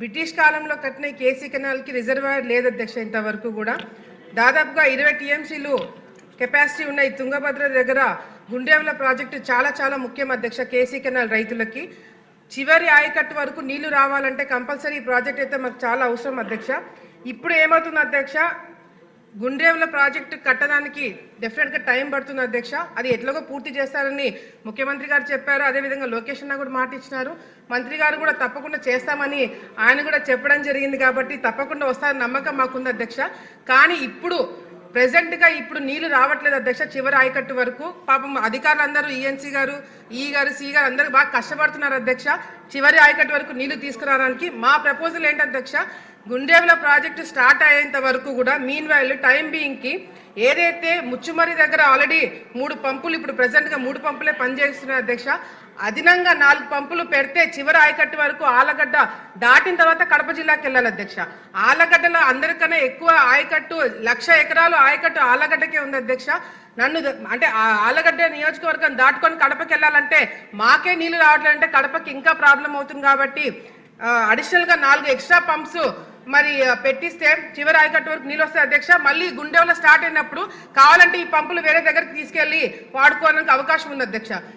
British కాలంలో కట్టిన KC కెనాల్కి reservoir లేదు అధ్యక్ష. ఇంతవరకు కూడా దాదాపుగా 20 టీఎంసీలు కెపాసిటీ ఉన్న ఈ తుంగభద్ర దగ్గర గుండెవల ప్రాజెక్టు చాలా ముఖ్యం అధ్యక్ష. కేసీ కెనాల్ రైతులకి చివరి ఆయకట్టు వరకు నీళ్లు రావాలంటే కంపల్సరీ ఈ ప్రాజెక్ట్ అయితే మాకు చాలా అవసరం అధ్యక్ష. ఇప్పుడు ఏమవుతుంది అధ్యక్ష, గుండెవల ప్రాజెక్టు కట్టడానికి డెఫినెట్గా టైం పడుతుంది అధ్యక్ష. అది ఎట్లాగో పూర్తి చేస్తారని ముఖ్యమంత్రి గారు చెప్పారు. అదేవిధంగా లోకేష్ అన్న కూడా మాట ఇచ్చినారు. మంత్రి గారు కూడా తప్పకుండా చేస్తామని ఆయన కూడా చెప్పడం జరిగింది. కాబట్టి తప్పకుండా వస్తారని నమ్మకం మాకుంది అధ్యక్ష. కానీ ఇప్పుడు ప్రెసెంట్గా ఇప్పుడు నీళ్లు రావట్లేదు అధ్యక్ష. చివరి ఆయకట్టు వరకు పాపం అధికారులు అందరూ ఈఎన్సీ గారు, ఈ గారు, సి గారు అందరూ బాగా కష్టపడుతున్నారు అధ్యక్ష. చివరి ఆయకట్టు వరకు నీళ్లు తీసుకురావడానికి మా ప్రపోజల్ ఏంటి అధ్యక్ష, గుండెవల ప్రాజెక్టు స్టార్ట్ అయ్యేంత వరకు కూడా మీన్ వైల్ టైం బీయింగ్కి ఏదైతే ముచ్చుమరి దగ్గర ఆల్రెడీ 3 పంపులు ఇప్పుడు ప్రెసెంట్గా 3 పంపులే పనిచేస్తున్నాయి అధ్యక్ష. అదనంగా 4 పంపులు పెడితే చివరి ఆయకట్టు వరకు ఆలగడ్డ దాటిన తర్వాత కడప జిల్లాకి వెళ్ళాలి అధ్యక్ష. ఆలగడ్డలో అందరికన్నా ఎక్కువ ఆయకట్టు 1,00,000 ఎకరాలు ఆయకట్టు ఆలగడ్డకే ఉంది అధ్యక్ష. నన్ను అంటే ఆలగడ్డ నియోజకవర్గం దాటుకొని కడపకి వెళ్ళాలంటే మాకే నీళ్లు రావట్లేదంటే కడపకి ఇంకా ప్రాబ్లం అవుతుంది. కాబట్టి అడిషనల్గా 4 ఎక్స్ట్రా పంప్స్ మరి పెట్టిస్తే చివరి ఆయకట్టు వరకు నీళ్ళు వస్తాయి అధ్యక్ష. మళ్ళీ గుండెవల స్టార్ట్ అయినప్పుడు కావాలంటే ఈ పంపులు వేరే దగ్గరికి తీసుకెళ్లి వాడుకోవడానికి అవకాశం ఉంది అధ్యక్ష.